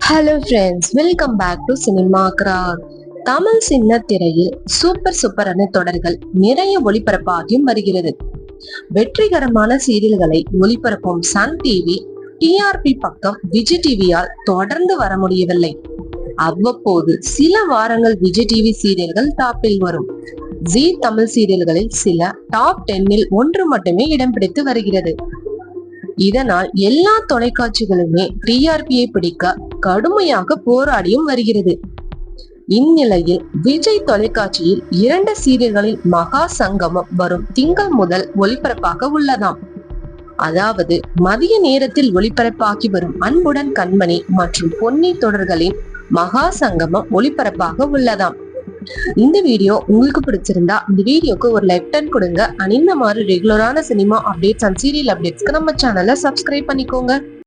Hello friends, welcome back to cinema கிரார். தமிழ் சின்ன திரையில் சூப்பரான தொடர்கள் நிறைய ஒளிபரப்பாகியும் வருகிறது. வெற்றிகரமான சீரியல்களை ஒளிபரப்பும் சன் டிவி டிஆர்பி பக்கம் விஜய் டிவியால் தொடர்ந்து வர முடியவில்லை. அவ்வப்போது சில வாரங்கள் விஜய் டிவி சீரியல்கள் டாப்பில் வரும். ஜி தமிழ் சீரியல்களில் சில டாப் 10 ஒன்று மட்டுமே இடம் பிடித்து வருகிறது. இதனால் எல்லா தொலைக்காட்சிகளுமே டிஆர்பியை பிடிக்க கடுமையாக போராடியும் வருகிறது. இந்நிலையில் விஜய் தொலைக்காட்சியில் 2 சீரியல்களில் மகா சங்கமம் வரும் திங்கள் முதல் ஒளிபரப்பாக உள்ளதாம். அதாவது மதிய நேரத்தில் ஒளிபரப்பாகி வரும் அன்புடன் கண்மணி மற்றும் பொன்னி தொடர்களின் மகா சங்கமம் ஒளிபரப்பாக உள்ளதாம். இந்த வீடியோ உங்களுக்கு பிடிச்சிருந்தா இந்த வீடியோக்கு ஒரு லைக் டன் கொடுங்க. இந்த மாதிரி ரெகுலரான சினிமா அப்டேட்ஸ் அண்ட் சீரியல் அப்டேட்ஸ்க்கு நம்ம சேனலை சப்ஸ்கிரைப் பண்ணிக்கோங்க.